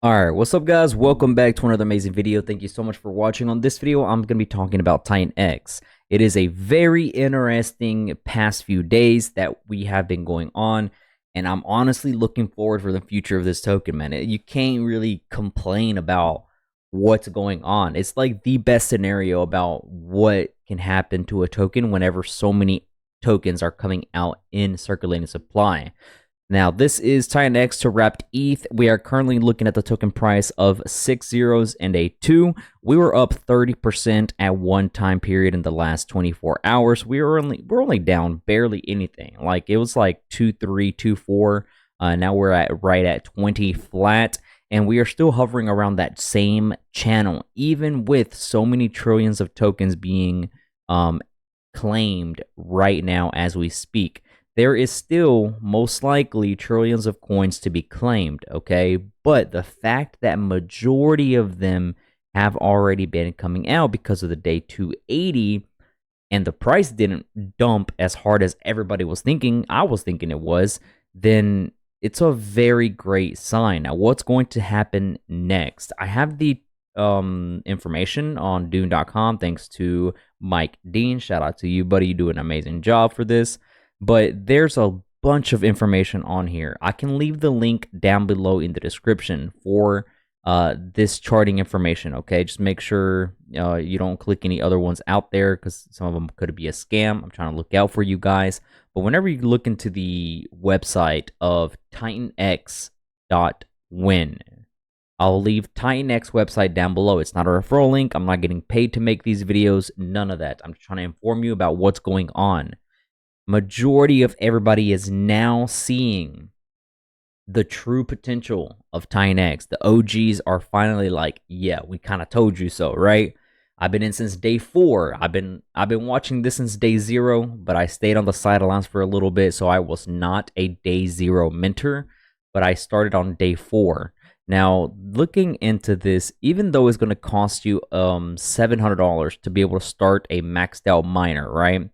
Alright, what's up guys? Welcome back to another amazing video. Thank you so much for watching. On this video, I'm going to be talking about Titanx. It is a very interesting past few days that we have been going on, and I'm honestly looking forward for the future of this token, man. You can't really complain about what's going on. It's like the best scenario about what can happen to a token whenever so many tokens are coming out in circulating supply. Now, this is Titanx to wrapped ETH. We are currently looking at the token price of 6 zeros and a 2. We were up 30% at one time period in the last 24 hours. We're only down barely anything. Like it was like 2.3, 2.4. Now we're at right at 20 flat, and we are still hovering around that same channel, even with so many trillions of tokens being claimed right now as we speak. There is still most likely trillions of coins to be claimed, okay? But the fact that majority of them have already been coming out because of the day 280 and the price didn't dump as hard as everybody was thinking, I was thinking it was, then it's a very great sign. Now, what's going to happen next? I have the information on Dune.com thanks to Mike Dean. Shout out to you, buddy. You do an amazing job for this. But there's a bunch of information on here. I can leave the link down below in the description for this charting information, okay? Just make sure you don't click any other ones out there because some of them could be a scam. I'm trying to look out for you guys. But whenever you look into the website of titanx.win, I'll leave Titanx website down below. It's not a referral link. I'm not getting paid to make these videos. None of that. I'm just trying to inform you about what's going on. Majority of everybody is now seeing the true potential of Titanx. The OGs are finally like, yeah, we kind of told you so, right? I've been in since day 4. I've been watching this since day 0, but I stayed on the sidelines for a little bit, so I was not a day 0 minter, but I started on day 4. Now, looking into this, even though it's going to cost you $700 to be able to start a maxed out miner, right?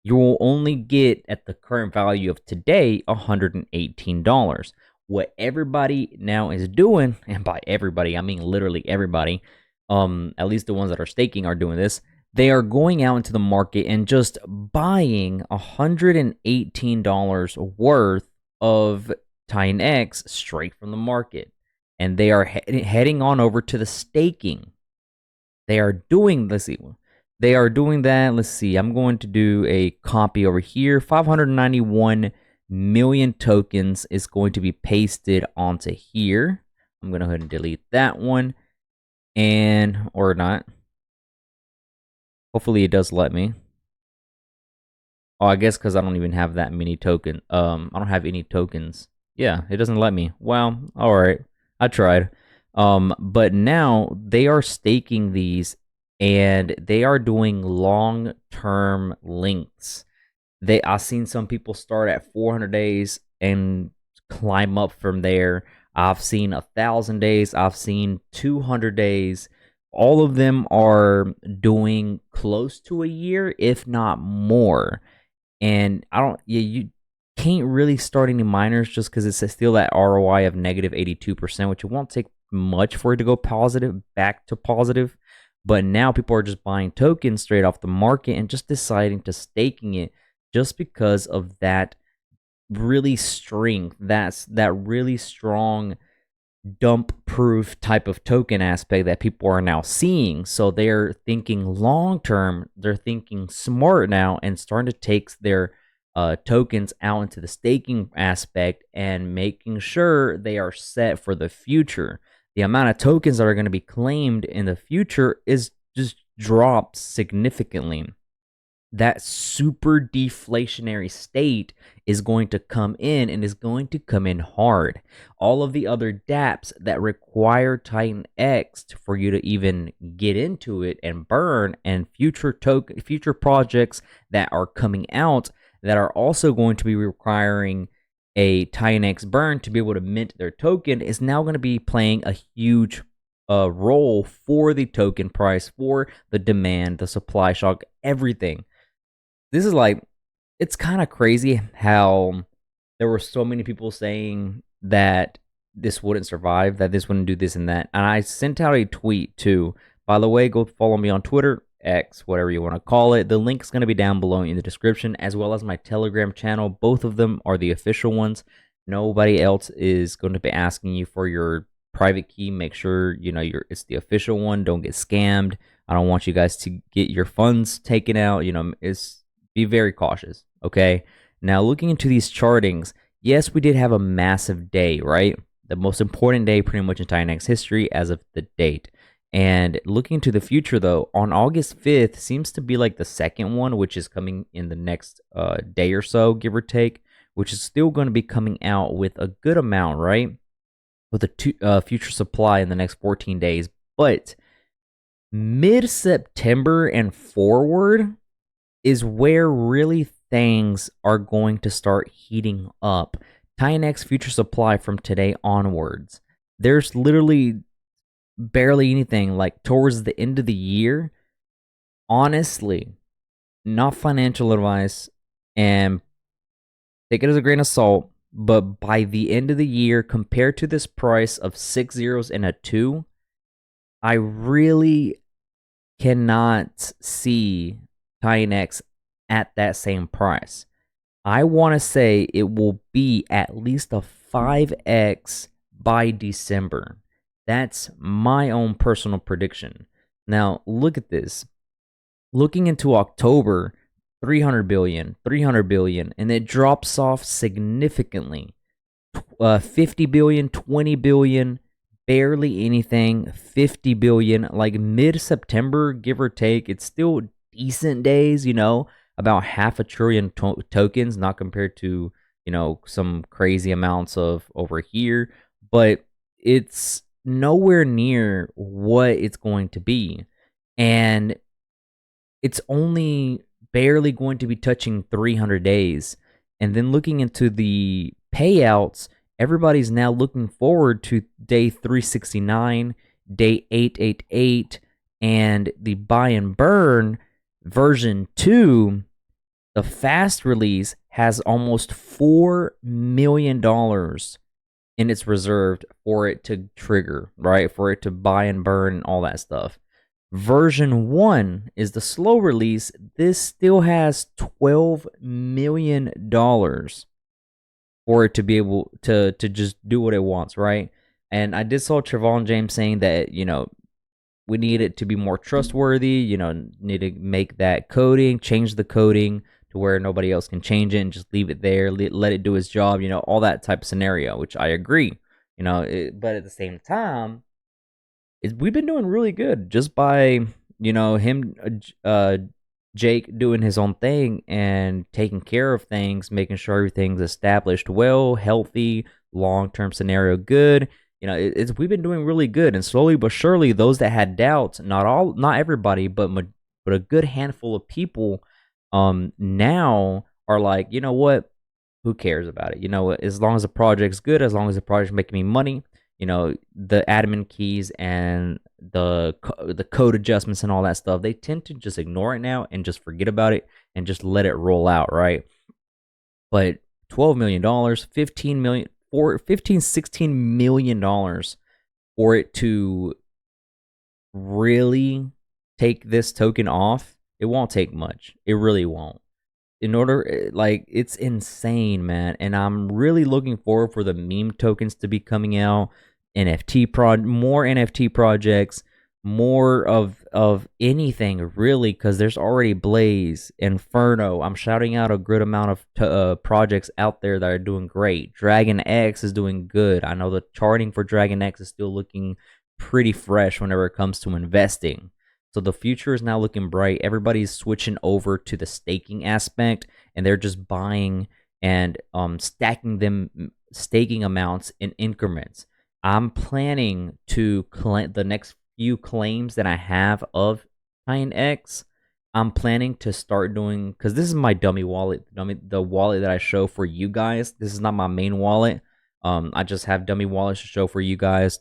You will only get, at the current value of today, $118. What everybody now is doing, and by everybody, I mean literally everybody, at least the ones that are staking are doing this, they are going out into the market and just buying $118 worth of Titanx straight from the market. And they are heading on over to the staking. They are doing, let's see, they are doing that. Let's see. I'm going to do a copy over here. 591 million tokens is going to be pasted onto here. I'm going to go ahead and delete that one. And, or not. Hopefully it does let me. Oh, I guess because I don't even have that many tokens. I don't have any tokens. Yeah, it doesn't let me. Well, all right. I tried. But now they are staking these, and they are doing long-term links. I've seen some people start at 400 days and climb up from there. I've seen 1,000 days. I've seen 200 days. All of them are doing close to a year, if not more. And you can't really start any miners just because it's still that ROI of negative 82%, which it won't take much for it to go positive, back to positive. But now people are just buying tokens straight off the market and just deciding to staking it just because of that really strength. That's that really strong dump proof type of token aspect that people are now seeing. So they're thinking long term, they're thinking smart now and starting to take their tokens out into the staking aspect and making sure they are set for the future. The amount of tokens that are going to be claimed in the future is just dropped significantly. That super deflationary state is going to come in, and is going to come in hard. All of the other dApps that require Titanx for you to even get into it and burn, and future projects that are coming out that are also going to be requiring a Titanx burn to be able to mint their token, is now going to be playing a huge role for the token price, for the demand, the supply shock, everything. This is like, it's kind of crazy how there were so many people saying that this wouldn't survive, that this wouldn't do this and that. And I sent out a tweet too. By the way, go follow me on Twitter, X, whatever you want to call it. The link is going to be down below in the description, as well as my Telegram channel. Both of them are the official ones. Nobody else is going to be asking you for your private key. Make sure it's the official one. Don't get scammed. I don't want you guys to get your funds taken out. Be very cautious. Okay. Now looking into these chartings, yes, we did have a massive day, right? The most important day pretty much in Titanx history as of the date. And looking to the future, though, on August 5th seems to be like the second one, which is coming in the next day or so, give or take, which is still going to be coming out with a good amount, right? With a future supply in the next 14 days. But mid-September and forward is where really things are going to start heating up. Titanx future supply from today onwards. There's literally barely anything like towards the end of the year. Honestly, not financial advice, and take it as a grain of salt, but by the end of the year, compared to this price of 6 zeros and a 2, I really cannot see Titanx at that same price. I want to say it will be at least a 5x by December. That's my own personal prediction. Now, look at this. Looking into October, 300 billion, and it drops off significantly. 50 billion, 20 billion, barely anything, 50 billion, like mid-September, give or take. It's still decent days, about half a trillion tokens, not compared to, some crazy amounts of over here, but it's nowhere near what it's going to be. And it's only barely going to be touching 300 days. And then looking into the payouts, everybody's now looking forward to day 369, day 888, and the buy and burn version 2. The fast release has almost $4 million in its reserved for it to trigger, right? For it to buy and burn and all that stuff. Version 1 is the slow release. This still has $12 million for it to be able to just do what it wants, right? And I did saw Trevon James saying that, we need it to be more trustworthy, need to make that coding, change the coding to where nobody else can change it and just leave it there, let it do its job, all that type of scenario, which I agree, but at the same time, we've been doing really good just by, him, Jake doing his own thing and taking care of things, making sure everything's established well, healthy, long-term scenario good. We've been doing really good, and slowly but surely, those that had doubts, not everybody, but a good handful of people, now are like, you know what? Who cares about it? As long as the project's good, as long as the project's making me money, the admin keys and the code adjustments and all that stuff, they tend to just ignore it now and just forget about it and just let it roll out, right? But $12 million, $16 million for it to really take this token off, it won't take much. It really won't. It's insane, man. And I'm really looking forward for the meme tokens to be coming out, more NFT projects, more of anything really, because there's already Blaze, Inferno. I'm shouting out a good amount of projects out there that are doing great. Dragon X is doing good. I know the charting for Dragon X is still looking pretty fresh whenever it comes to investing. So the future is now looking bright. Everybody's switching over to the staking aspect, and they're just buying and staking amounts in increments. I'm planning to the next few claims that I have of Titanx. I'm planning to start doing, because this is my dummy wallet, the wallet that I show for you guys. This is not my main wallet. I just have dummy wallets to show for you guys.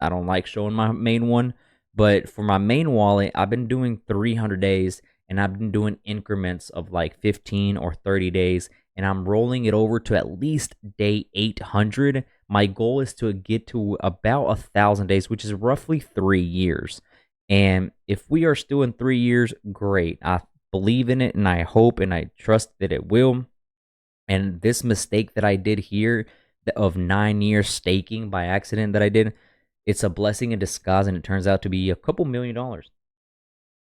I don't like showing my main one. But for my main wallet, I've been doing 300 days, and I've been doing increments of like 15 or 30 days, and I'm rolling it over to at least day 800 My goal is to get to about 1,000 days, which is roughly 3 years. And if we are still in 3 years, great. I believe in it and I hope and I trust that it will. And this mistake that I did here of 9 years staking by accident that I did, it's a blessing in disguise, and it turns out to be a couple $1,000,000.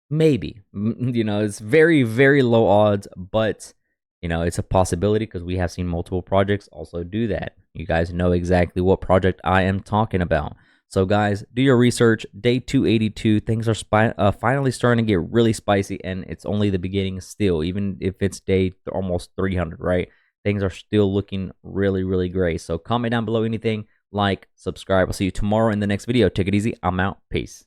Maybe. It's very, very low odds, but it's a possibility because we have seen multiple projects also do that. You guys know exactly what project I am talking about. So guys, do your research. Day 282, things are finally starting to get really spicy, and it's only the beginning still. Even if it's day almost 300, right? Things are still looking really, really great. So comment down below anything, like, subscribe. I'll see you tomorrow in the next video. Take it easy. I'm out. Peace.